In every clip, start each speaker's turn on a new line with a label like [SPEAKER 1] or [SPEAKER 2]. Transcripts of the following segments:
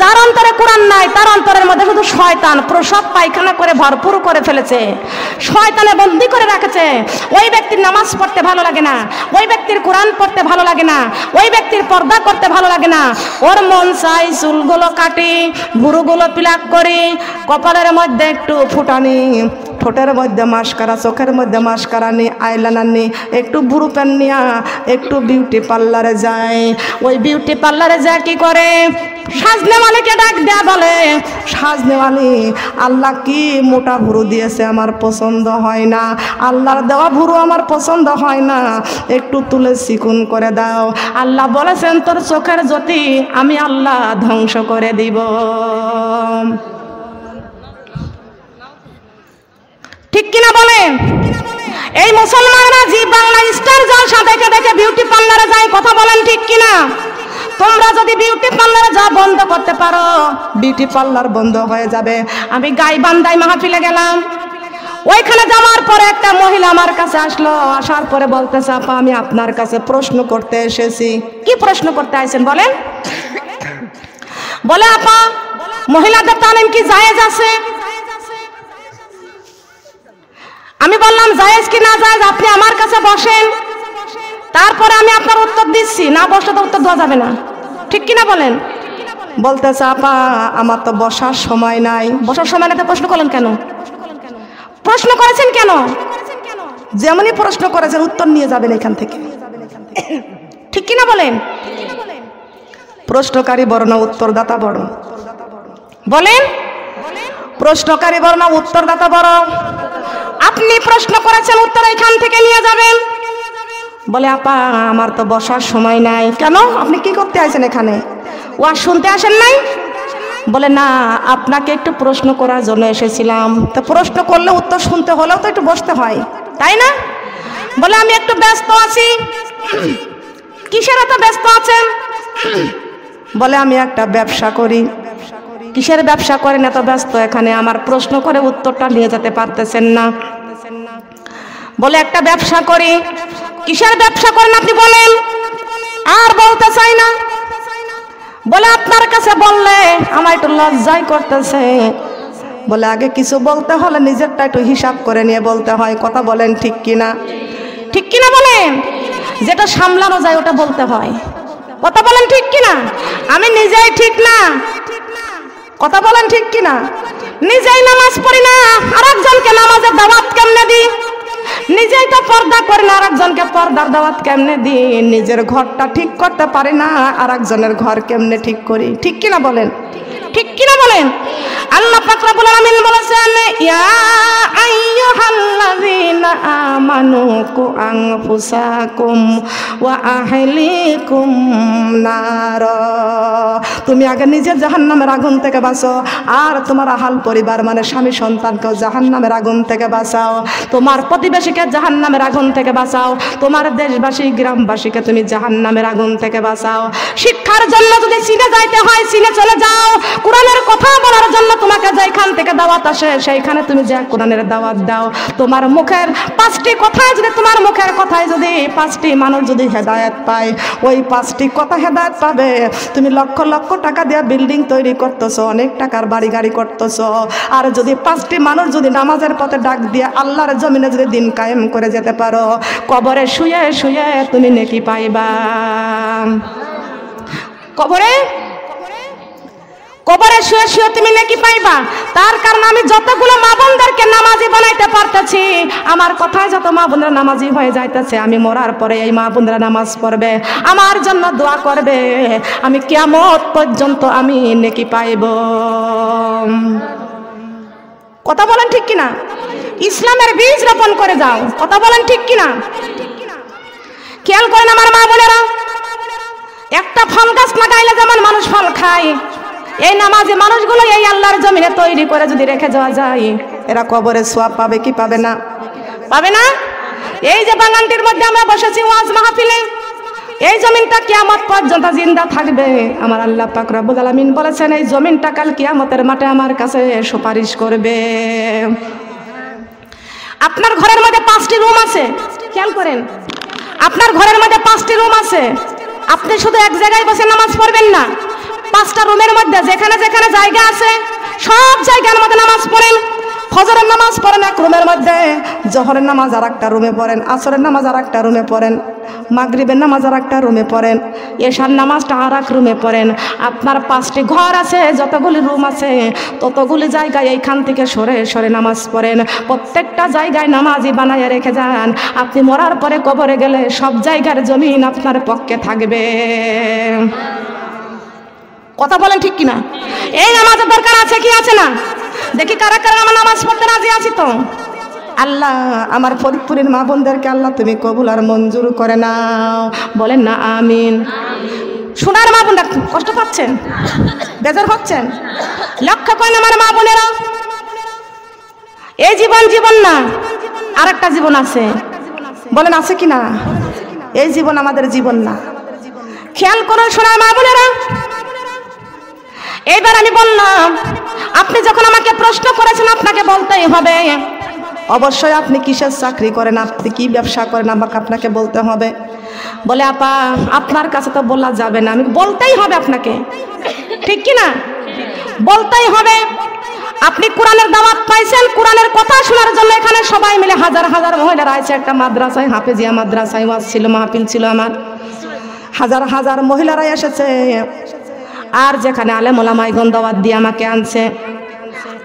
[SPEAKER 1] যার অন্তরে কোরআন নাই তার অন্তরের মধ্যে শুধু শয়তান প্রসব পায়খানা করে ভরপুর করে ফেলেছে, শয়তানে বন্দি করে রেখেছে। ওই ব্যক্তির নামাজ পড়তে ভালো লাগে না, ওই ব্যক্তির কোরআন পড়তে ভালো লাগে না, ওই ব্যক্তির পর্দা করতে ভালো লাগে না। ওর মন চাই চুলগুলো কাটি, ভুরুগুলো পিলাক করি, কপালের মধ্যে একটু ফুটানি, ঠোঁটের মধ্যে মাস্কারা, চোখের মধ্যে মাস্কারা নি, আইলাইনার নি, একটু বুড়ো প্যান নিয়া একটু বিউটি পার্লারে যায়। ওই বিউটি পার্লারে যায় কি করে? সাজনেওয়ালিকে ডাক দেয়া বলে, সাজনেওয়ালি আল্লাহ কি মোটা ভুরু দিয়েছে, আমার পছন্দ হয় না, আল্লাহর দেওয়া ভুরু আমার পছন্দ হয় না, একটু তুলে চিকুন করে দাও। আল্লাহ বলেছেন তোর চোখের জ্যোতি আমি আল্লাহ ধ্বংস করে দিব। ঠিক কিনা বলেন? এই মুসলমানরা জি বাংলা স্টার জলসা দেখে দেখে বিউটি পার্লারে যায়, কথা বলেন ঠিক কিনা? তোমরা যদি বিউটি পার্লারে যা বন্ধ করতে পারো, বিউটি পার্লার বন্ধ হয়ে যাবে। আমি গাইবান্ধায় মাহফিলে গেলাম, ওইখানে যাওয়ার পরে একটা মহিলা আমার কাছে আসলো, আসার পরে বলতেছে আপা আমি আপনার কাছে প্রশ্ন করতে এসেছি। কি প্রশ্ন করতে আইছেন বলেন? বলে আপা মহিলাদের তালিম কি জায়েজ আছে? আমি বললাম জায়েজ কি না জায়েজ আপনি আমার কাছে বসেন, তারপরে আমি আপনার উত্তর দিচ্ছি। না বসলে তো উত্তর দেওয়া যাবে না, ঠিক কিনা বলেন? বলতেছে আপা আমার তো বসার সময় নাই। বসার সময় নাই তো প্রশ্ন করলেন কেন? প্রশ্ন করেছেন কেন? যেমনই প্রশ্ন করেছেন উত্তর নিয়ে যাবেন এখান থেকে, ঠিক কিনা বলেন? প্রশ্নকারী বড় না উত্তরদাতা বড়? বলেন প্রশ্নকারী বড় না উত্তরদাতা বড়? আপনি প্রশ্ন করেছেন, উত্তর এখান থেকে নিয়ে যাবেন। বলে আপা আমার তো বসার সময় নাই। কেন? আপনি কি করতে আসেন এখানে? ওয়াজ শুনতে আসেন নাই? বলে না আপনাকে একটু প্রশ্ন করার জন্য এসেছিলাম। তো প্রশ্ন করলে উত্তর শুনতে হলেও তো একটু বসতে হয়, তাই না? বলে আমি একটু ব্যস্ত আছি। কিসের এত ব্যস্ত আছেন? বলে আমি একটা ব্যবসা করি। কিসের ব্যবসা করেন এত ব্যস্ত এখানে? আমার প্রশ্ন করে উত্তরটা নিয়ে যেতে পারতেছেন না। বলে একটা ব্যবসা করি। কিসের ব্যবসা করেন আপনি বলেন? আর বলতে চাই না। বলে আপনার কাছে বললে আমার একটু লজ্জাই করতেছে। বলে আগে কিছু বলতে হলে নিজেরটা একটু হিসাব করে নিয়ে বলতে হয়, কথা বলেন ঠিক কিনা? ঠিক কিনা বলেন? যেটা সামলানো যায় ওটা বলতে হয়, কথা বলেন ঠিক কিনা? আমি নিজেই ঠিক না, কথা বলেন ঠিক কিনা? নিজেই নামাজ পড়ি না, আরেকজনকে নামাজের দাওয়াত কেমনে দিই? নিজেই তো পর্দা করি না, আরেকজনকে পর্দার দাওয়াত কেমনে দিই? নিজের ঘরটা ঠিক করতে পারি না, আরেকজনের ঘর কেমনে ঠিক করি? ঠিক কিনা বলেন? ঠিক কিনা বলেন? আল্লাহ পাক রব্বুল আলামিন বলেছেন ইয়া আইয়ুহাল্লাযীনা আমানু কু আনফুসাকুম ওয়া আহলিকুম নার। তুমি আগে নিজে জাহান্নামের আগুন থেকে বাঁচো, আর তোমার আহাল পরিবার মানে স্বামী সন্তানকেও জাহান্নামের আগুন থেকে বাঁচাও, তোমার প্রতিবেশীকে জাহান্নামের আগুন থেকে বাঁচাও, তোমার দেশবাসী গ্রামবাসীকে তুমি জাহান্নামের আগুন থেকে বাঁচাও। শিক্ষার জন্য যদি চীনে যাইতে হয় চীনে চলে যাও, কোরআনের কথা বলার জন্য তোমাকে যেখান থেকে দাওয়াত আসে সেইখানে তুমি যা কোরআনের দাওয়াত দাও। তোমার মুখের 5টি কথায় যদি, তোমার মুখের কথায় যদি 5টি মানুষ যদি হেদায়েত পায়, ওই 5টি কথা হেদায়েত পাবে। তুমি লক্ষ লক্ষ টাকা দিয়ে বিল্ডিং তৈরি করতেছো, অনেক টাকার বাড়ি গাড়ি করতেছো, আর যদি 5টি মানুষ যদি নামাজের পথে ডাক দিয়ে আল্লাহর জমিনে যদি দিন কায়েম করে যেতে পারো, কবরে শুয়ে শুয়ে তুমি নেকি পাইবা। কবরে শুয়ে শুয়ে তুমি নাকি পাইবা। তার কারণ আমি যতগুলো মা বোনদেরকে নামাজি বানাইতে পারতেছি, আমার কথায় যত মা বোনরা নামাজি হয়ে যাইতেছে, আমি মরার পরে এই মা বোনরা নামাজ পড়বে, আমার জন্য দোয়া করবে, আমি কিয়ামত পর্যন্ত আমি নেকি পাইব। কথা বলেন ঠিক কিনা? ইসলামের বীজ রোপণ করে যাও, কথা বলেন ঠিক কিনা? খেয়াল করেন আমার মা বোনেরা, একটা ফল গাছ লাগাইলে যেমন মানুষ ফল খায়, এই নামাজি মানুষগুলো এই আল্লাহর জমিনে তৈরি করে যদি রেখে যাওয়া যায়, এরা কবরে সওয়াব পাবে কি পাবে না? পাবে না? এই যে বাগানটির মধ্যে আমরা বসেছি ওয়াজ মাহফিলে, এই জমিনটা কিয়ামত পর্যন্ত জিন্দা থাকবে। আমার আল্লাহ পাক রব্বুল আলামিন বলেছেন এই জমিনটা কাল কিয়ামতের মাঠে আমার কাছে সুপারিশ করবে। আপনার ঘরের মধ্যে 5টি রুম আছে, খেয়াল করেন, আপনার ঘরের মধ্যে 5টি রুম আছে। আপনি শুধু এক জায়গায় বসে নামাজ পড়বেন না, 5টা রুমের মধ্যে যেখানে যেখানে জায়গা আছে সব জায়গার মধ্যে নামাজ পড়েন। ফজরের নামাজ পড়েন এক রুমের মধ্যে, জোহরের নামাজ আর একটা রুমে পড়েন, আসরের নামাজ আর একটা রুমে পড়েন, মাগরিবের নামাজ আর একটা রুমে পড়েন, এশার নামাজটা আর এক রুমে পড়েন। আপনার 5টি ঘর আছে, যতগুলি রুম আছে ততগুলি জায়গায় এইখান থেকে সরে সরে নামাজ পড়েন। প্রত্যেকটা জায়গায় নামাজই বানায় রেখে যান। আপনি মরার পরে কবরে গেলে সব জায়গার জমিন আপনার পক্ষে থাকবে। কথা বলেন ঠিক কিনা? এই নামাজের দরকার আছে কি আছে না? দেখি কারা কারা আমার নামাজ পড়তে রাজি আছি তো। আল্লাহ আমার ফরিদপুরের মা বোনদেরকে আল্লাহ তুমি কবুল আর মঞ্জুর করে নাও, বলেন না আমিন। সোনার মা বোনরা কষ্ট পাচ্ছেন, বেজার হচ্ছেন, লক্ষ্য করেন আমার মা বোনেরা, এই জীবন জীবন না, আর একটা জীবন আছে, বলেন আছে কি না? এই জীবন আমাদের জীবন না। খেয়াল করুন সোনার মা বোনেরা, এইবার আমি বললাম আপনি যখন আমাকে প্রশ্ন করেছেন আপনাকে বলতেই হবে অবশ্যই আপনি কিসের চাকরি করেন, আপনি কি ব্যবসা করেন, আমাকে আপনাকে বলতে হবে। বলে আপা আপনার কাছে তো বলা যাবে না, আমি বলতেই হবে আপনাকে, ঠিক কি না? বলতেই হবে। আপনি কোরআনের দাওয়াত পাইছেন, কোরআনের কথা শোনার জন্য এখানে সবাই মিলে হাজার হাজার মহিলারা আছে। একটা মাদ্রাসায়, হাফেজিয়া মাদ্রাসায় ওয়াজ ছিল, মাহফিল ছিল, আমার হাজার হাজার মহিলারা এসেছে। আর যেখানে আলেম ওলামাইগণ দাওয়াত দিয়ে আমাকে আনছে,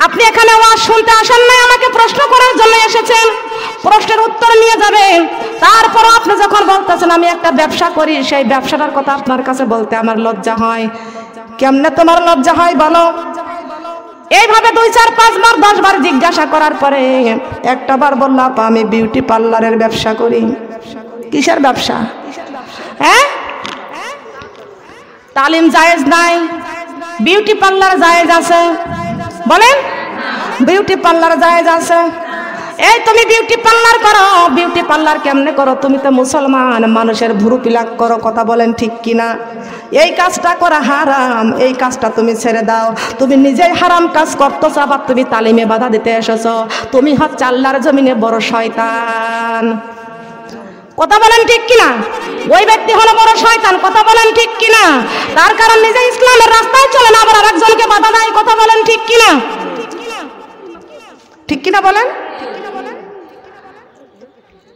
[SPEAKER 1] আপনি এখানে ওয়াজ শুনতে আসেন নাই, আমাকে প্রশ্ন করার জন্য এসেছেন, প্রশ্নের উত্তর নিয়ে যাবেন। তারপরও আপনি যখন বলতেছেন আমি একটা ব্যবসা করি, সেই ব্যবসাটার কথা আপনার কাছে বলতে আমার লজ্জা হয়। কেমনে তোমার লজ্জা হয় বলো? এইভাবে 2, 4, 5 বার 10 বার জিজ্ঞাসা করার পরে একটা বার বললাম আপা আমি বিউটি পার্লারের ব্যবসা করি। কিসের ব্যবসা? হ্যাঁ, তালিম জায়েজ নাই, বিউটি পার্লার জায়েজ আছে, বলেন বিউটি পার্লার জায়েজ আছে। এই তুমি বিউটি পার্লার করো, বিউটি পার্লার কেমনে করো? তুমি তো মুসলমান, মানুষের ভুরু পিলাক করো, কথা বলেন ঠিক কিনা? এই কাজটা করা হারাম, এই কাজটা তুমি ছেড়ে দাও। তুমি নিজেই হারাম কাজ করতেছো, আবার তুমি তালিমে বাধা দিতে এসেছো। তুমি হচ্ছে আল্লাহর জমিনে বড় শয়তান, কথা বলেন ঠিক কিনা? ওই ব্যক্তি হলো বড় শয়তান, কথা বলেন ঠিক কিনা? তার কারণ নিজে ইসলামের রাস্তায় চলে না, আবার আরেকজনকে বাধা দেয়, কথা বলেন ঠিক কিনা? ঠিক কিনা বলেন?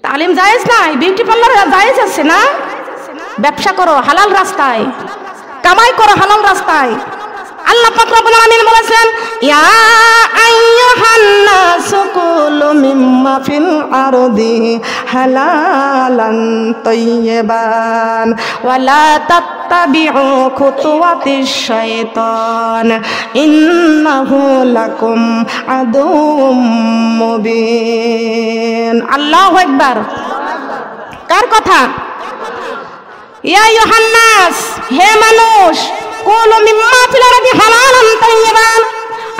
[SPEAKER 1] তালিম জায়েজ নাই, বিউটি পার্লার জায়েজ আছে না? ব্যবসা করো হালাল রাস্তায়, কামাই করো হালাল রাস্তায়। আল্লাহ পাক রব্বুল আলামিন বলেছেন ইয়া আইয়ুহান নাসু কুলু মিম্মা ফিল আরদি হালালান তাইয়্যিবান ওয়া লা তাত্তাবিউ খুতুওয়াতিশ শাইতান ইন্নাহু লাকুম আদুউম মুবিন। আল্লাহু আকবার। কার কথা? ইয়া আইয়ুহান নাস, হে মানুষ, কুলু মিম্মা ফিল আরদি হালালান তাইয়্যিবান,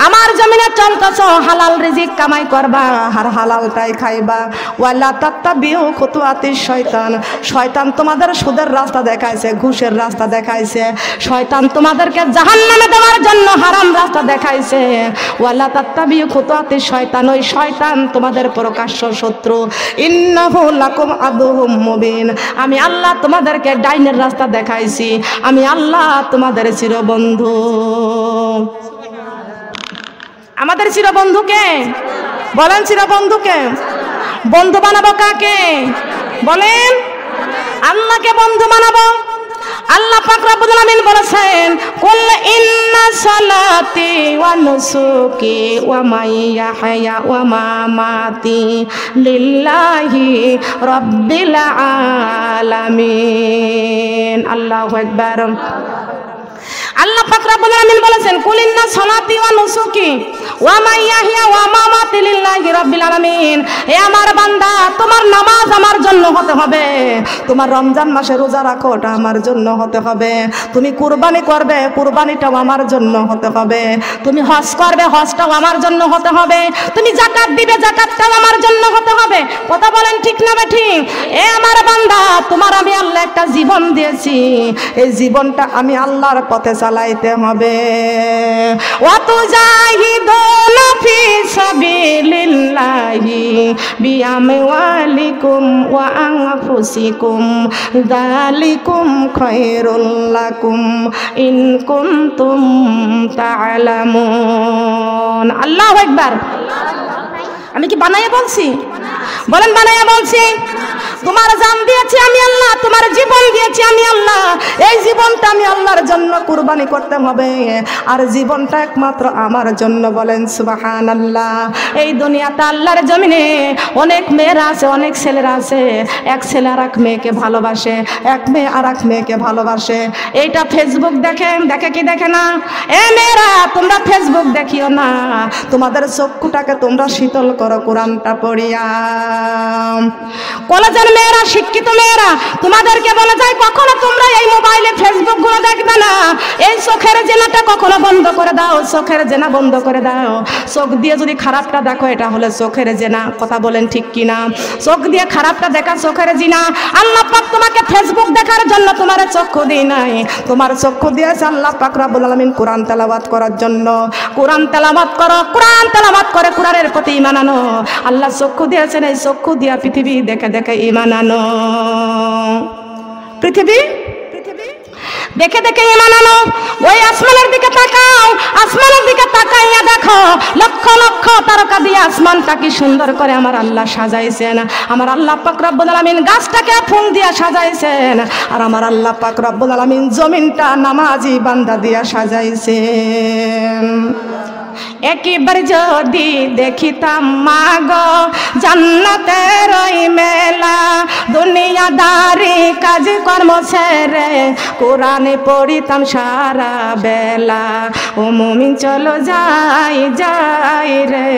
[SPEAKER 1] আমার জমিনে চলতেছো হালাল রিজিক কামাই করবা আর হালালটাই খাইবা। ওয়ালা তাত্তাবিউ খুতুওয়াতিশ শয়তান, শয়তান তোমাদের সুদের রাস্তা দেখাইছে, ঘুষের রাস্তা দেখাইছে, শয়তান তোমাদেরকে জাহান্নামে দেওয়ার জন্য হারাম রাস্তা দেখাইছে। ওয়ালা তাত্তাবিউ খুতুওয়াতিশ শয়তান, ওই শয়তান তোমাদের প্রকাশ্য শত্রু। ইন্নাহু লাকুম আদুউম মুবিন, আমি আল্লাহ তোমাদেরকে ডাইনের রাস্তা দেখাইছি, আমি আল্লাহ তোমাদের চিরবন্ধু। আমাদের চিরবন্ধুকে বলেন, চিরবন্ধুকে। বন্ধু বানাবো কাকে? বলেন আল্লাহকে বন্ধু বানাবো। আল্লাহ পাক রব্বুল আলামিন বলেছেন কুল ইন্না সালাতি ওয়া নুসুকি ওয়া মাইয়াহয়া ওয়া মামাতি লিল্লাহি রাব্বিল আলামিন। আল্লাহু আকবার। আল্লাহ পাক রব্বুল আলামিন বলেছেন কুল ইন্না সালাতি ওয়া নুসুকি ওয়া মাইয়াহিয়া ওয়া মামাতি লিল্লাহি রাব্বিল আলামিন। হে আমার বান্দা, তোমার নামাজ আমার জন্য হতে হবে, তোমার রমজান মাসে রোজা রাখো, ওটা আমার জন্য হতে হবে, তুমি কুরবানি করবে, কুরবানিটাও আমার জন্য হতে হবে, তুমি হজ করবে, হজটাও আমার জন্য হতে হবে, তুমি যাকাত দিবে, যাকাতটাও আমার জন্য হতে হবে। কথা বলেন ঠিক না ঠিক? এ আমার বান্দা, তোমার আমি আল্লাহ একটা জীবন দিয়েছি, এই জীবনটা আমি আল্লাহর পথে চালাইতে হবে। ওয়া তুজাহিদু তুজাদুনা ফি সাবিলিল্লাহি বিআমওয়ালিকুম ওয়া আনফুসিকুম যালিকুম খায়রুল লাকুম ইন কুনতুম তা'লামুন। আল্লাহু আকবার। আমি কি বানাইয়া বলছি? বলেন বানাইয়া বলছি? তোমার জান দিয়েছি আমি আল্লাহ, তোমার জীবন দিয়েছি আমি আল্লাহ। এই জীবনটা আমি আল্লাহর জন্য কুরবানি করতে হবে, আর জীবনটা একমাত্র আমার জন্য। বলেন সুবহানাল্লাহ। এই দুনিয়াতে আল্লাহর জমিনে অনেক মেয়েরা আছে, অনেক ছেলেরা আছে। এক ছেলে আর এক মেয়েকে ভালোবাসে, এক মেয়ে আর এক মেয়েকে ভালোবাসে। এইটা ফেসবুক দেখে, দেখে কি দেখে না? এ মেয়েরা তোমরা ফেসবুক দেখিও না, তোমাদের চক্ষুটাকে তোমরা শীতল করো কোরআনটা পড়িয়া। কলেজের মেয়েরা, শিক্ষিত মেয়েরা, তোমাদেরকে বলা যায় কখনো তোমরা এই মোবাইলে ফেসবুক গুলো দেখবে না। এই চোখের জেনাটা কখনো বন্ধ করে দাও, চোখের জেনা বন্ধ করে দাও। চোখ দিয়ে যদি খারাপটা দেখো, এটা হলে চোখের জেনা। কথা বলেন ঠিক কিনা? চোখ দিয়ে খারাপটা দেখা চোখের জিনা। আল্লাহ পাক তোমাকে ফেসবুক দেখার জন্য তোমার চক্ষু দিয়ে নাই, তোমার চক্ষু দিয়েছে আল্লাহ পাক রব্বুল আলামিন কোরআন তেলাওয়াত করার জন্য। কোরআন তেলাওয়াত করো, কোরআন তেলাওয়াত করে কোরআনের প্রতি ঈমান আনো। আল্লাহ চক্ষু দিয়েছেন, এই চক্ষু দিয়া পৃথিবী দেখে দেখে ঈমান আনো। পৃথিবী দেখে দেখে ঈমান আনো। ওই আসমানের দিকে তাকাও, আসমানের দিকে তাকাইয়া দেখো লক্ষ লক্ষ তারকা দিয়ে আসমানটা কি সুন্দর করে আমার আল্লাহ সাজাইছেন। আমার আল্লাহ পাক রব্বুল আলামিন গাছটাকে ফুল দিয়া সাজাইছেন, আর আমার আল্লাহ পাক রব্বুল আলামিন জমিনটা নামাজি বান্দা দিয়া সাজাইছেন। একবার যদি দেখিতাম মাগো জান্নাতের ওই মেলা, দুনিয়াদারি কাজ কর্ম ছেড়ে কোরআনে পড়িতাম সারা বেলা। ও মুমিন চলো যাই যাই রে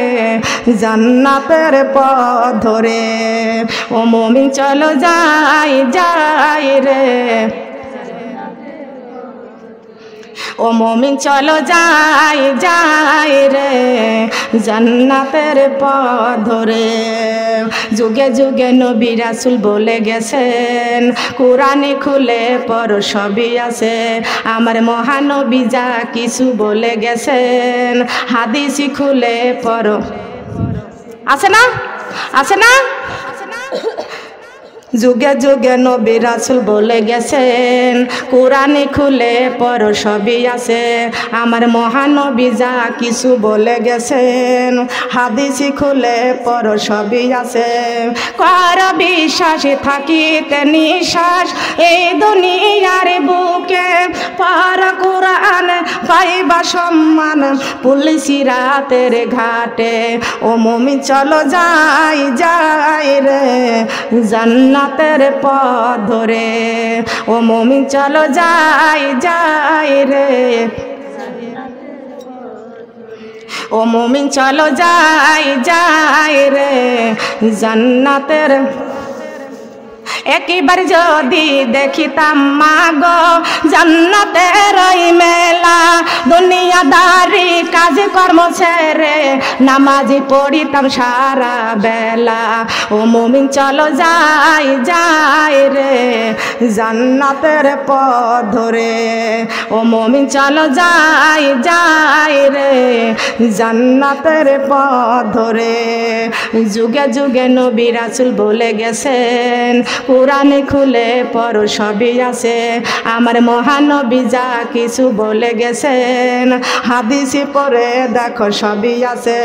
[SPEAKER 1] জান্নাতের পথ ধরে, ও মুমিন চলো যাই যাই রে, ও মুমিন চলো যাই যাই রে জান্নাতের পথ ধরে। যুগে যুগে নবী রাসূল বলে গেছেন, কোরআনে খুলে পড়ো সবই আছে। আমার মহানবী যা কিছু বলে গেছেন, হাদিসই খুলে পড়ো। আছে না? আছে না? যুগে যুগে নবী রাসূল বলে গেছেন, কোরআনে খুলে পড়ো সবই আছে। আমার মহানবী যা কিছু বলে গেছেন, হাদিসই খুলে পড়ো সবই আছে। কর বিশ্বাসে থাকিতে নিশ্বাস এই দুনিয়ার বুকে, পর কোরআন পাইবা সম্মান পুলিশি রাতের ঘাটে। ও মুমিন চলো যাই যাই রে জান্নাতের পথ ধরে, ও মুমিন চলো যাই যাই রে, ও মুমিন চলো যাই যাই রে জান্নাতের। একবার যদি দেখিতাম মাগো জান্নাতের ওই মেলা, দুনিয়াদারি কাজ কর্ম ছেড়ে নামাজি পড়িতাম সারা বেলা। ও মুমিন চলো যাই যাই রে জান্নাতের পথ ধরে, ও মুমিন চলো যাই যাই রে জান্নাতের পথ ধরে। যুগে যুগে নবী রাসূল বলে গেছেন, কোরআনে খুলে পড়ো সবই আছে। আমার মহানবী যা কিছু বলে গেছেন, হাদিসে পড়ে দেখো সবই আছে।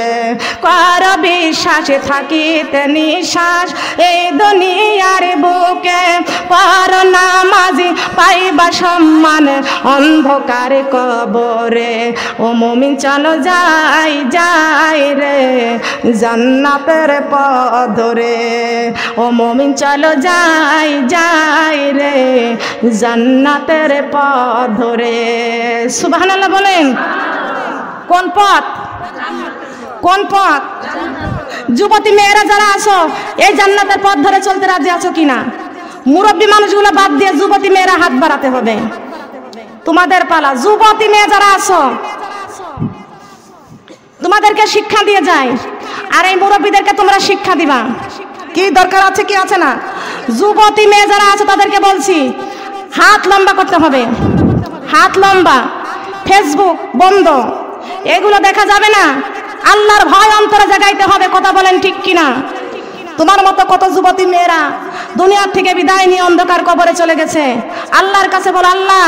[SPEAKER 1] কর বিশ্বাসে থাকিতে নিশ্বাস এই দুনিয়ার বুকে, পর নামাজি পাইবা সম্মান অন্ধকার কবরে। ও মুমিন চলো যাই যাই রে জান্নাতের পথ ধরে, ও মুমিন চলো যাই যাই রে জান্নাতের পথ ধরে। সুবহানাল্লাহ বলেন। কোন পথ? কোন পথ? যুবতী মেয়েরা যারা আছো, এই জান্নাতের পথ ধরে চলতে রাজি আছো কিনা? মুরব্বী মানুষগুলো বাদ দিয়ে যুবতী মেয়েরা হাত বাড়াতে হবে। তোমাদের পালা। যুবতী মেয়ে যারা আছো, তোমাদেরকে শিক্ষা দিয়ে যায়, আর এই মুরব্বীদেরকে তোমরা শিক্ষা দিবা। কি দরকার আছে কি আছে না? যুবতী মেয়ে যারা আছে তাদেরকে বলছি, হাত লম্বা করতে হবে, হাত লম্বা। ফেসবুক বন্ধ, এগুলো দেখা যাবে না। আল্লাহর ভয় অন্তরে জাগাইতে হবে। কথা বলেন ঠিক কিনা? তোমার মতো কত যুবতী মেয়েরা দুনিয়ার থেকে বিদায় নিয়ে অন্ধকার কবরে চলে গেছে। আল্লাহর কাছে বলো আল্লাহ,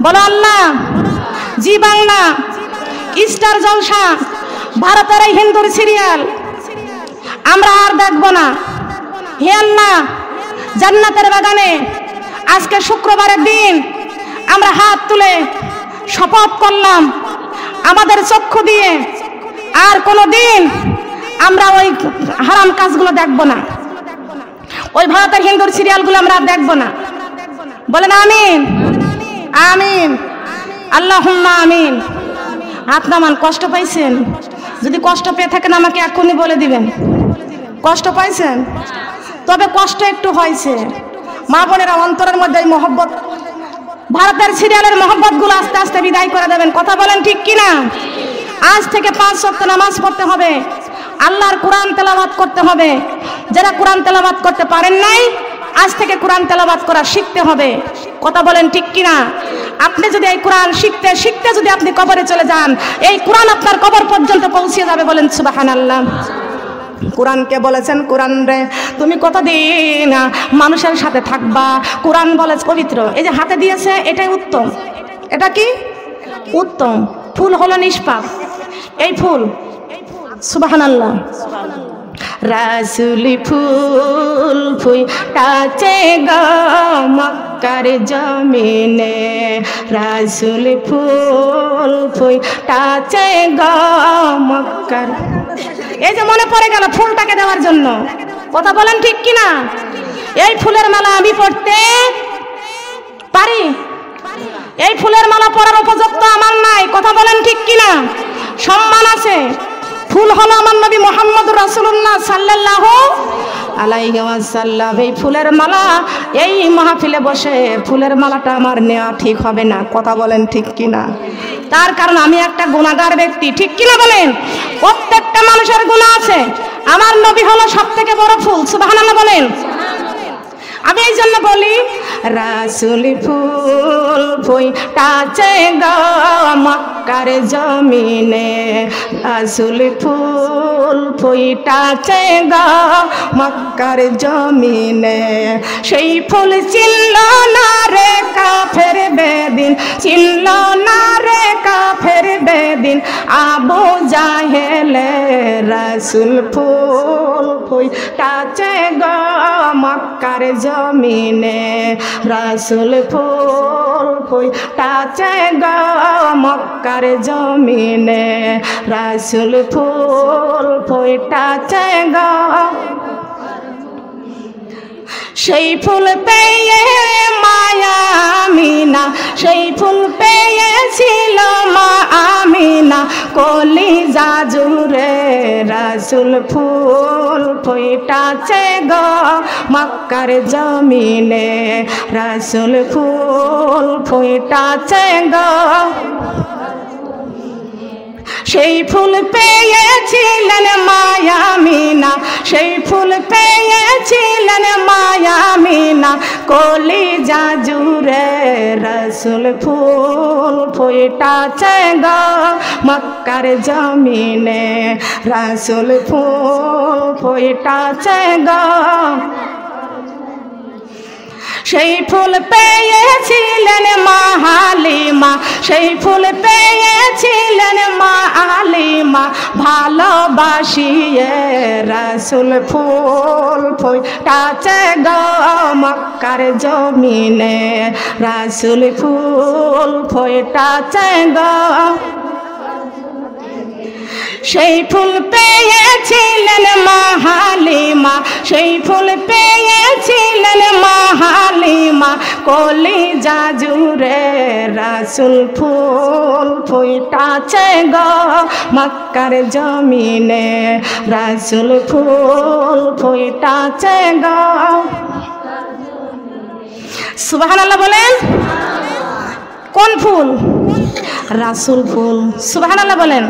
[SPEAKER 1] বলো আল্লাহ, জি বাংলা, স্টার জলসা, ভারতের এই হিন্দুর সিরিয়াল আমরা আর দেখবো না। হে আল্লাহ, জান্নাতের বাগানে আজকে শুক্রবারের দিন আমরা হাত তুলে শপথ করলাম আমাদের চক্ষু দিয়ে আর কোনো দিন আমরা ওই হারাম কাজগুলো দেখবো না, ওই ভারতের হিন্দুর সিরিয়ালগুলো আমরা দেখবো না। বলেন আমিন, আমিন, আল্লাহুম্মা আমিন। হাত নামান। কষ্ট পাইছেন? যদি কষ্ট পেয়ে থাকেন আমাকে এখনই বলে দিবেন। কষ্ট পাইছেন? তবে কষ্ট একটু হয়েছে। মা বোনেরা অন্তরের মধ্যে মহব্বত, ভারতের সিরিয়ালের মহব্বত গুলো আস্তে আস্তে বিদায় করে দেবেন। কথা বলেন ঠিক কিনা? আজ থেকে 5 ওয়াক্ত নামাজ পড়তে হবে, আল্লাহর কোরআন তেলাওয়াত করতে হবে। যারা কোরআন তেলাওয়াত করতে পারেন নাই, আজ থেকে কোরআন তেলাওয়াত করা শিখতে হবে। কথা বলেন ঠিক কিনা? আপনি যদি এই কোরআন শিখতে শিখতে যদি আপনি কবরে চলে যান, এই কোরআন আপনার কবর পর্যন্ত পৌঁছে যাবে। বলেন সুবহানাল্লাহ। কোরআনকে বলেছেন, কোরআন রে তুমি কতদিন মানুষের সাথে থাকবা। কোরআন বলে পবিত্র। এই যে হাতে দিয়েছে এটাই উত্তম। এটা কি উত্তম? ফুল হলো নিষ্পাপ। এই ফুল সুবহানাল্লাহ। রাসূলি ফুল ফুটাছে গো মক্কার জমিনে, রাসূলি ফুল ফুটাছে গো মক্কার। এই যে মনে পড়ে গেল ফুলটাকে দেওয়ার জন্য। কথা বলেন ঠিক কিনা? এই ফুলের মালা আমি পড়তে পারি? এই ফুলের মালা পরার উপযুক্ত আমার নাই। কথা বলেন ঠিক কিনা? সম্মান আছে। ফুল হলো আমার নবী মুহাম্মদুর রাসূলুল্লাহ সাল্লাল্লাহু আলাইহি ওয়াসাল্লাম। এই ফুলের মালা এই মাহফিলে বসে ফুলের মালাটা আমার নেওয়া ঠিক হবে না। কথা বলেন ঠিক কিনা? তার কারণ আমি একটা গুনাহগার ব্যক্তি। ঠিক কিনা বলেন? প্রত্যেকটা মানুষের গুনাহ আছে। আমার নবী হলো সবথেকে বড় ফুল। সুবহানাল্লাহ বলেন। আমি এই জন্য বলি রাসূলি ফুল ফুটাছে গো মক্কার জমিনে, রাসূলি ফুল ফুটাছে গো মক্কার জমিনে। সেই ফুল চিনল না রে কাফের বেদিন, চিনল না রে কাফের বেদিন আবু জাহেলে। রাসূল ফুল ফুটাছে গো মক্কার জমিনে, রাসূল ফুল ফুটাছে গো মক্কার জমিনে, রাসূল ফুল ফুটাছে গো। সেই ফুল পেয়ে মায়া আমিনা, সেই ফুল পেয়েছিল মা আমিনা কলিজা জুড়ে। রাসূল ফুল ফুটাছে গো মক্কার জমিনে, রাসূল ফুল ফুটাছে গো। সেই ফুল পেয়েছিলেন মায়া আমিনা, সেই ফুল পেয়েছিলেন মায়া আমিনা কলিজা জুড়ে। রাসূল ফুল ফুটাছে গো মক্কার জমিনে, রাসূল ফুল ফুটাছে গো। সেই ফুল পেয়েছিলেন মা হালিমা, সেই ফুল পেয়েছিলেন মা হালিমা ভালোবাসিয়ে। রাসূল ফুল ফুটাছে গো মক্কার জমিনে, রাসূল ফুল ফুটাছে গো। সেই ফুল পেয়েছিলেন মা হালিমা, সেই ফুল পেয়েছিলেন মা হালিমা কলিজা জুড়ে। রাসূল ফুল ফুটাছে গো মক্কার জমিনে, রাসূল ফুল ফুটাছে গো। সুবহানাল্লাহ বলেন। কোন ফুল? রাসূল ফুল। সুবহানাল্লাহ বলেন।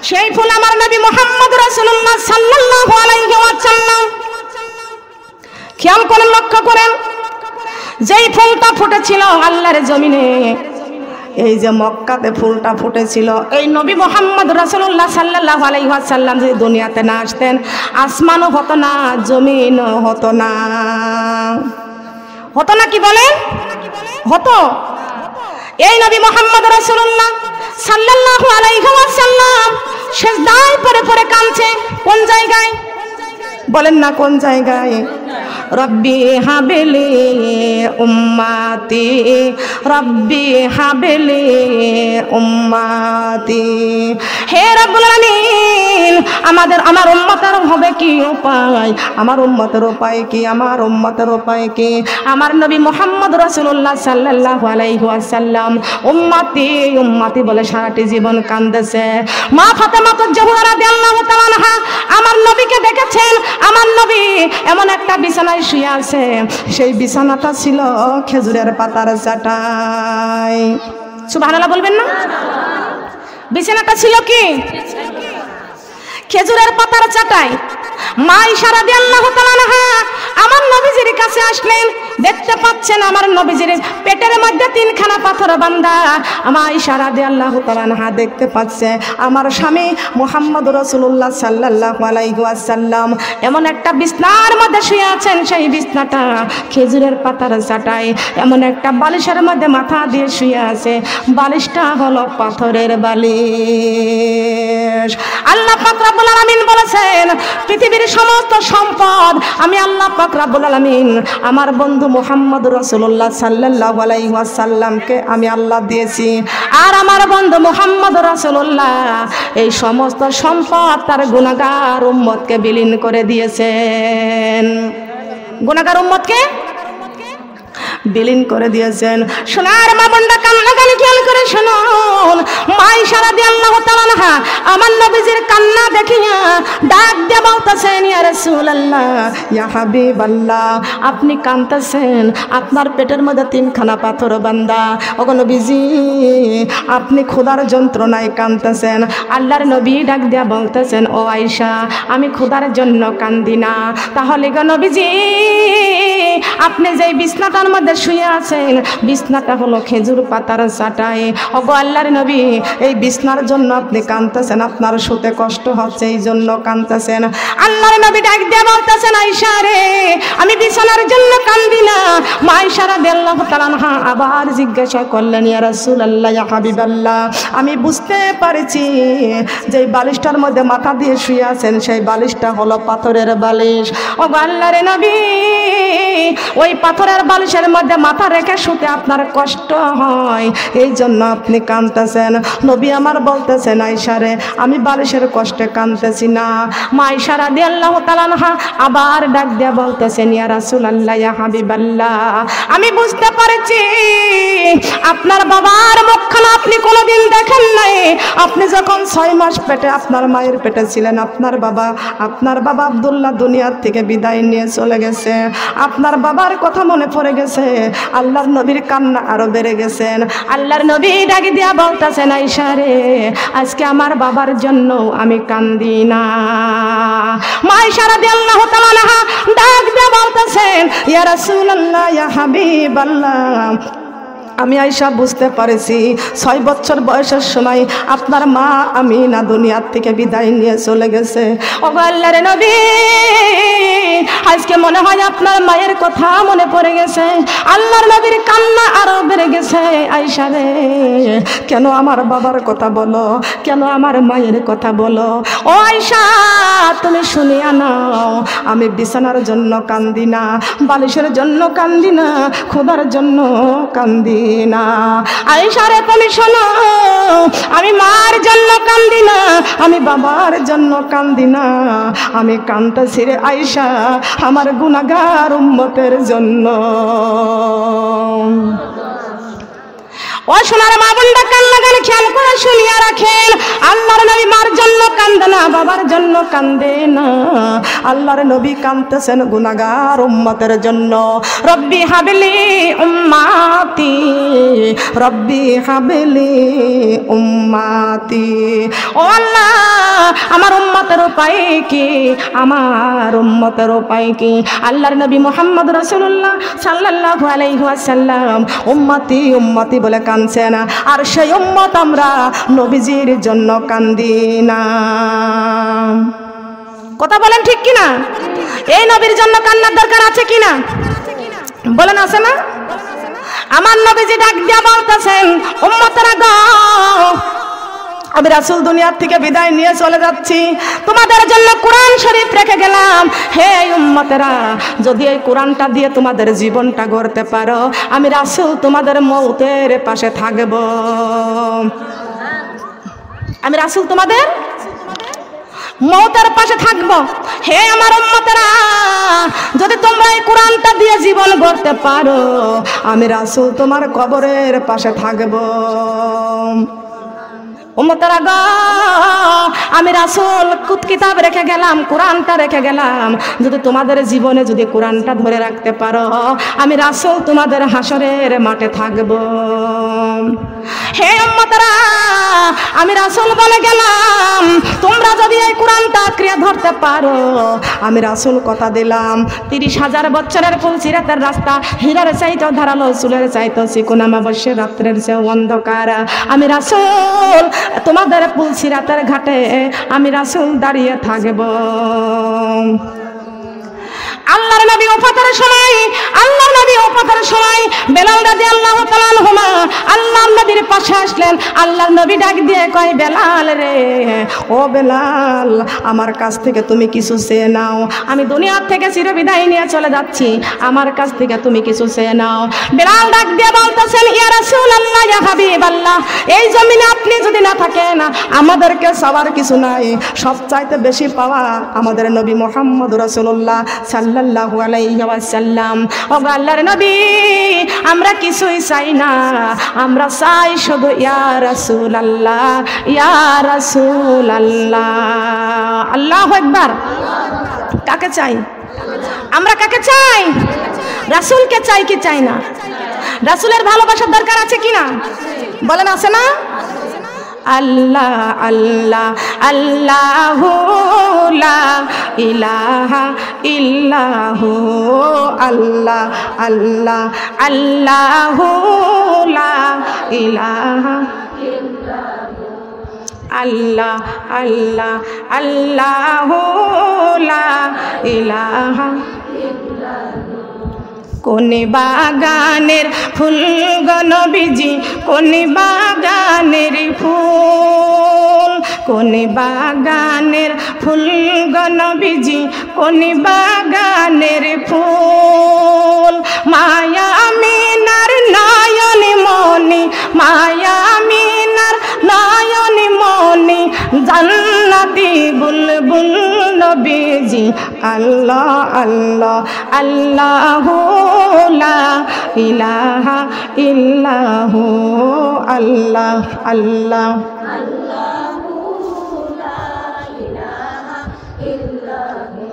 [SPEAKER 1] সেই ফুল আমার নবী মুহাম্মদ রাসূলুল্লাহ সাল্লাল্লাহু আলাইহি ওয়াসাল্লাম। খেয়াল করেন, লক্ষ্য করেন, যেই ফুলটা ফুটেছিল আল্লাহর জমিনে, এই যে মক্কাতে ফুলটা ফুটেছিল, এই নবী মুহাম্মদ রাসূলুল্লাহ সাল্লাল্লাহু আলাইহি ওয়াসাল্লাম যদি দুনিয়াতে না আসতেন, আসমানও হতো না, জমিনও হতো না। হতো না কি বলেন? হতো। এই নবী মুহাম্মদ রাসূলুল্লাহ সাল্লাল্লাহু আলাইহি ওয়াসাল্লাম সিজদায় পড়ে পড়ে কাঁদছে। কোন জায়গায় বলেন না, কোন জায়গায়? রব্বি হাবিলি উম্মাতি, রব্বি হাবিলি উম্মাতি। হে রব্বুল আলামিন, আমার উম্মতের হবে কি উপায়? আমার উম্মতের উপায় কি? আমার উম্মতের উপায় কি? আমার নবী মুহাম্মদ রাসূলুল্লাহ সাল্লাল্লাহু আলাইহি ওয়াসাল্লাম উম্মতি উম্মতি বলে সারাটি জীবন কাঁদেছে। মা ফাতেমা জোহরা রাদিয়াল্লাহু তাআলা আনহা আমার নবীকে দেখেছেন। আমার নবী এমন একটা বিছানায় শুয়ে আছে, সেই বিছানাটা ছিল খেজুরের পাতার চাটাই। সুবহানাল্লাহ বলবেন না? বিছানাটা ছিল কি? খেজুরের পাতার চাটাই। মা আয়েশা রাদিয়াল্লাহু তাআলা আনহা আমার নবীজির কাছে আসলেন, দেখতে পাচ্ছেন আমার নবীজির পেটের মধ্যে তিনখানা পাথর বাঁধা। মা আয়েশা রাদিয়াল্লাহু তাআলা আনহা দেখতে পাচ্ছে আমার স্বামী মুহাম্মদ রাসূলুল্লাহ সাল্লাল্লাহু আলাইহি ওয়াসাল্লাম এমন একটা বিছনার মধ্যে শুয়ে আছেন, সেই বিছনাটা খেজুরের পাতার চাটাই। এমন একটা বালিশের মধ্যে মাথা দিয়ে শুয়ে আছে, বালিশটা হলো পাথরের বালিশ। আল্লাহ পাক রব্বুল আলামিন বলেছেন, পৃথিবীর সমস্ত সম্পদ আমি আল্লাহ পাক রব্বুল আলামিন আমার বন্ধু মুহাম্মদ রাসূলুল্লাহ সাল্লাল্লাহু আলাইহি ওয়াসাল্লামকে আমি আল্লাহ দিয়েছি। আর আমার বন্ধু মুহাম্মদ রাসূলুল্লাহ এই সমস্ত সম্পদ তার গুনাহগার উম্মতকে বিলীন করে দিয়েছেন। গুনাহগার উম্মতকে বিলীন করে দিয়েছেন। সোনার মা বোনরা কান্নাকানি খেয়াল করে শুনুন। মা আয়েশা রাদিয়াল্লাহু তাআলা আনহা আমার নবীজির কান্না দেখিয়া ডাক দিয়ে বলতেছেন, ইয়া রাসূলুল্লাহ, ইয়া হাবিবাল্লাহ, আপনি কাঁদতেছেন, আপনার পেটের মধ্যে তিনখানা পাথর বাঁধা। ওগো নবীজি, আপনি ক্ষুধার যন্ত্রণায় কাঁদতেছেন। আল্লাহর নবী ডাক দিয়া বলতেছেন, ও আয়েশা, আমি ক্ষুধার জন্য কান্দি না। তাহলে গো নবীজি, আপনি যেই বিছনাটার মধ্যে শুয়ে আছেন, বিছনাটা হলো খেজুর পাতার চাটাই। ওগো আল্লাহর নবী, এই বিছনার জন্য আপনি কাঁদতেছেন, আপনার শুতে কষ্ট হচ্ছে, এই জন্য কাঁদতেছেন। আল্লাহর নবী ডাক দিয়ে বলতেছেন, আয়েশা রে, আমি বিছানার জন্য কান্দি না। মা আয়েশা রাদিয়াল্লাহু তাআলা আনহা আবার জিজ্ঞাসা করলেন, ইয়া রাসূলুল্লাহ, ইয়া হাবিবাল্লাহ, আমি বুঝতে পারছি যে বালিশটার মধ্যে মাথা দিয়ে শুয়ে আছেন, সেই বালিশটা হলো পাথরের বালিশ। ওগো আল্লাহর নবী, ওই পাথরের বালিশের মধ্যে মাথা রেখে শুতে আপনার কষ্ট হয়, এই জন্য আপনি কাঁদতেছেন। নবী আমার বলতেছেন, আয়েশা রে, আমি বালিশের কষ্টে কাঁদতেছি না। মা আয়েশা রাদিয়াল্লাহু তাআলা আনহা আবার ডাক দিয়ে বলতেছেন, ইয়া রাসূলুল্লাহ, ইয়া হাবিবাল্লাহ, আমি বুঝতে পারছি আপনার বাবার মুখখানা আপনি কোনোদিন দেখেন নাই। আপনি যখন 6 মাস পেটে আপনার মায়ের পেটে ছিলেন, আপনার বাবা আব্দুল্লাহ দুনিয়ার থেকে বিদায় নিয়ে চলে গেছে। আপনার বাবার কথা মনে পড়ে গেছে। আল্লাহর নবীর কান্না আরো বেড়ে গেছেন। আল্লাহর নবী ডাক দিয়া বলতেছেন, আয়েশা রে, আজকে আমার বাবার জন্য আমি কান্দি না। মা আয়েশা রাদিয়াল্লাহু তাআলা আনহা ডাক দিয়া বলতেছেন, ইয়া রাসূলুল্লাহ, ইয়া হাবিবাল্লাহ, আমি আয়েশা বুঝতে পারেছি 6 বছর বয়সের সময় আপনার মা আমিনা দুনিয়ার থেকে বিদায় নিয়ে চলে গেছে। ওগো আল্লাহর নবী, আজকে মনে হয় আপনার মায়ের কথা মনে পড়ে গেছে। আল্লাহর নবীর কান্না আরো বেড়ে গেছে। আয়েশা রে, কেন আমার বাবার কথা বলো, কেন আমার মায়ের কথা বলো? ও আয়েশা, তুমি শুনিয়া নাও, আমি বিছানার জন্য কান্দি না, বালিশের জন্য কান্দি না, খোদার জন্য কান্দি না। আয়েশা রে, তুমি শোনো, আমি মার জন্য কান্দি না, আমি বাবার জন্য কান্দি না, আমি কাঁদতেছি রে আয়েশা আমার গুনাহগার উম্মতের জন্য। ও সোনার মা বোনরা কান্নাকানি খেয়াল করে শুনিয়া রাখেন। আল্লাহর নবী মার জন্য কান্দে না, বাবার জন্য কান্দে না। আল্লাহর নবী কাঁদতেছেন গুনাহগার উম্মতের জন্য। রব্বি হাবলি উম্মাতি, রব্বি হাবলি উম্মাতি। ও আল্লাহ, আমার উম্মতের উপায় কি, আমার উম্মতের উপায় কি? আল্লাহর নবী মুহাম্মদ রাসূলুল্লাহ সাল্লাল্লাহু আলাইহি ওয়াসাল্লাম উম্মতি উম্মতি বলে কাঁদছে না, আর সেই উম্মত আমরা নবীজির জন্য কান্দি না। কথা বলেন ঠিক কিনা? এই নবীর জন্য কান্নার দরকার আছে কিনা? বলেন আছে না? আমার নবীজি ডাক দিয়া বলতেছেন, উম্মতেরা গো, আমি রাসূল দুনিয়ার থেকে বিদায় নিয়ে চলে যাচ্ছি, তোমাদের জন্য কোরআন শরীফ রেখে গেলাম। হে উম্মতেরা, যদি এই কোরআনটা দিয়ে তোমাদের জীবনটা গড়তে পারো, আমি রাসূল তোমাদের মওতের পাশে থাকব। আমি রাসূল তোমাদের মওতের পাশে থাকব। হে আমার উম্মতেরা, যদি তোমরা এই কোরআনটা দিয়ে জীবন গড়তে পারো, আমি রাসূল তোমার কবরের পাশে থাকব। উম্মতেরা গো, আমি রাসূল কিতাব রেখে গেলাম, কোরআনটা রেখে গেলাম, যদি তোমাদের জীবনে যদি কোরআনটা ধরে রাখতে পারো, আমি রাসূল তোমাদের হাসরের মাঠে থাকব। হে উম্মতেরা, আমি রাসূল বলে গেলাম, তোমরা যদি এই কোরআনটা আঁকড়ে ধরতে পারো, আমি রাসূল কথা দিলাম, 30,000 বছরের ফুলসিরাতের রাস্তা হীরার চাইতেও ধারালো, চুলের চাইতেও চিকন, অমাবস্যার রাত্রের চেয়েও অন্ধকার, আমি রাসূল তোমাদের ফুলসিরাতের ঘাটে আমি রাসূল দাঁড়িয়ে থাকব। আল্লাহর নবী ওফাতের সময়, আল্লাহর নবী ওফাতের সময় বেলাল রাদিয়াল্লাহু তাআলা আনহুমা আল্লাহর নবীর পাশে আসলেন। আল্লাহর নবী ডাক দিয়ে কয়, বেলাল রে, ও বেলাল, আমার কাছ থেকে তুমি কিছু চেয়ে নাও, আমি দুনিয়ার থেকে চিরবিদায় নিয়ে চলে যাচ্ছি, আমার কাছ থেকে তুমি কিছু চেয়ে নাও। বেলাল ডাক দিয়ে বলতেছেন, ইয়া রাসূলুল্লাহ, ইয়া হাবিবাল্লাহ, এই জমিনে আপনি যদি না থাকেন আমাদেরকে সবার কিছু নাই, সবচাইতে বেশি পাওয়া আমাদের নবী মুহাম্মদ রাসূলুল্লাহ সাল্লাল্লাহু আলাইহি ওয়াসাল্লাম। ও আল্লাহর নবী, আমরা কিছুই চাই না, আমরা চাই শুধু ইয়া রাসূলুল্লাহ, ইয়া রাসূলুল্লাহ। আল্লাহু আকবার। কাকে চাই আমরা? কাকে চাই? রাসূলকে চাই কি চাই না? রাসূলের ভালোবাসার দরকার আছে কিনা? বলেন আছে না? আল্লাহ আল্লাহ আল্লাহু লা ইলাহা ইল্লাহু, আল্লাহ আল্লাহ আল্লাহু লা ইলাহা ইল্লাহু, আল্লাহ আল্লাহ আল্লাহু লা ইলাহা ইল্লাহু। কোন বাগানের ফুল গো নবীজি, কোন বাগানের ফুল, কোন বাগানের ফুল গো নবীজি, কোন বাগানের ফুল, মায়া মিনার নয়ন মনি, মায়া মিনার নয়ন মনি, জান্নাতি বুলবুল নবীজি, আল্লাহ আল্লাহ আল্লাহু লা ইলাহা ইল্লাহু, আল্লাহ আল্লাহ আল্লাহু লা ইলাহা ইল্লাহু।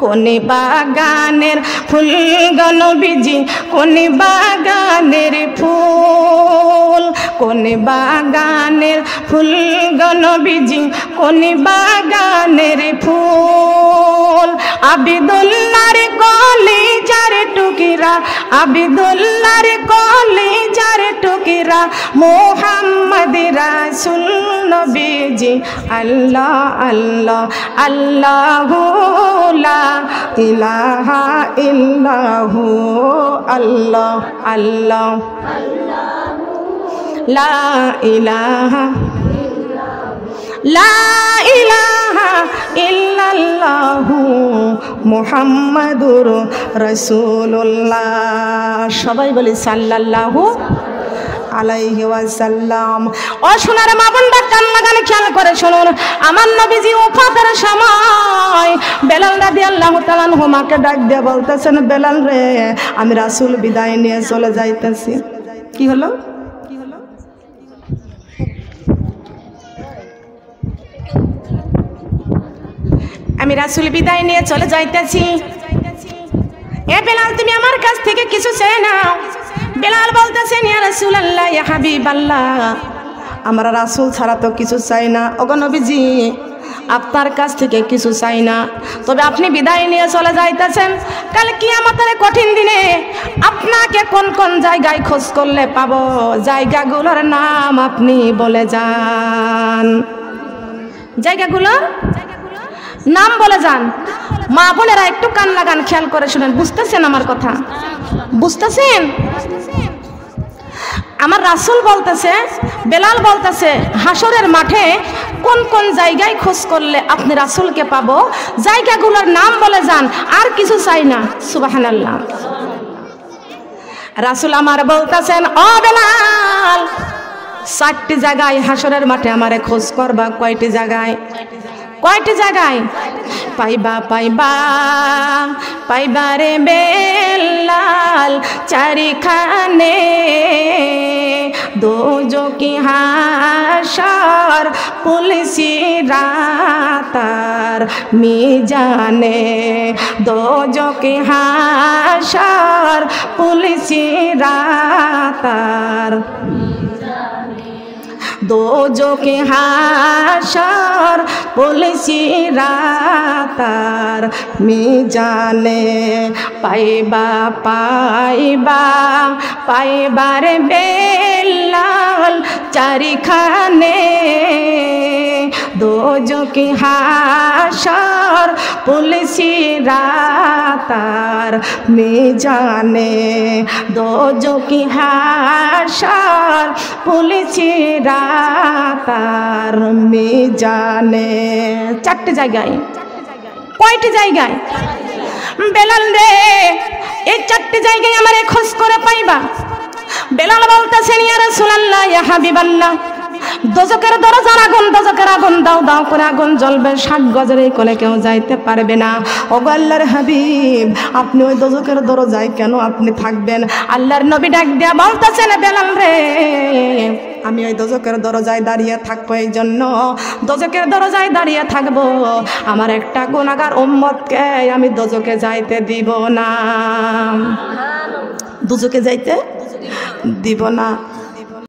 [SPEAKER 1] কোন বাগানের ফুল গো নবীজি, কোন বাগানের ফুল, কোন বাগানের ফুল গো নবীজি, কোন বাগানের ফুল, আবিদুল্লাহর কলিজার টুকরা, আবিদুল্লাহর কলিজার টুকরা, মুহাম্মদ রাসূল নবীজি, আল্লাহ আল্লাহ আল্লাহু লা ইলাহা ইল্লাহু, আল্লাহ আল্লাহ লা ইলাহা লা ইলাহা ইল্লাল্লাহু মুহাম্মাদুর রাসূলুল্লাহ। সবাই বলি সাল্লাল্লাহু আলাইহি ওয়াসাল্লাম। ও সোনার মা বোনরা, কান লাগানে খেয়াল করে শুনুন, আমার নবীজি ওফাতের সময় বেলাল রাদিয়াল্লাহু তাআলা আনহু মাকে ডাক দিয়ে বলতেছেন, বেলাল রে, আমি রাসূল বিদায় নিয়ে চলে যাইতেছি। কি হলো? আমি রাসূল বিদায় নিয়ে চলে যাইতেছি, এ বেলাল, তুমি আমার কাছ থেকে কিছু চেয়ে নাও। বেলাল বলতেছেন, ইয়া রাসূলুল্লাহ, ইয়া হাবিবাল্লাহ, আমরা রাসূল ছাড়া তো কিছু চাই না। ওগো নবীজি, আপনার কাছ থেকে কিছু চাই না, তবে আপনি বিদায় নিয়ে চলে যাইতেছেন। কাল কিয়ামতের কঠিন দিনে আপনাকে কোন কোন জায়গায় খোঁজ করলে পাবো, জায়গাগুলোর নাম আপনি বলে যান। জায়গাগুলোর নাম বলে যান। মা বোনেরা একটু কান লাগান, খেয়াল করে শুনেন। বুঝতেছেন আমার কথা? বুঝতেছেন? আমার রাসূল বলতেছে, বেলাল বলতেছে, হাসরের মাঠে কোন কোন জায়গায় খোঁজ করলে আপনি রাসূলকে পাবো, জায়গাগুলোর নাম বলে যান, আর কিছু চাই না। সুবহানাল্লাহ। রাসূল আমার বলতেছেন, ও বেলাল, 4টি জায়গায় হাসরের মাঠে আমারে খোঁজ করবা। কয়টি জায়গায়? কয়টি জায়গায়? পাইবা পাইবা পাইবা রে বেলাল চারিখানে, দোজকি হাসর পুলিশি রাতার মিজানে, দোজকি হাসর পুলিশি রাতার, দোজকি হাসর পুলিশি রাতার মিজানে, পাইবা পাইবা পাইবা রে বেলাল চারিখানে, দোজকি হাসর পুলিশি রাতার মিজানে, দোজকি হাসর পুলিশি রাতার মিজানে। 4টি জায়গায়। কয়টি জায়গায়? বেলাল রে, এই 4টি জায়গায় আমারে খোঁজ করে পাইবা। বেলাল বলতেছেন, ইয়া রাসূলুল্লাহ, ইয়া হাবিবাল্লাহ, দোজকের দরজার আগুন, দোজকের আগুন দাও দাও করে আগুন জ্বলবে, 60 গজের এই কোলে কেউ যাইতে পারবে না। ওগো আল্লাহর হাবিব, আপনি ওই দোজকের দরজায় কেন আপনি থাকবেন? আল্লাহর নবী ডাক দিয়া বলতেছেন, বেলাল রে, আমি ওই দোজকের দরজায় দাঁড়িয়ে থাকবো, এই জন্য দোজকের দরজায় দাঁড়িয়ে থাকবো, আমার একটা গুনাহগার উম্মতকে আমি দোজকে যাইতে দিব না, দোজকে যাইতে দিব না।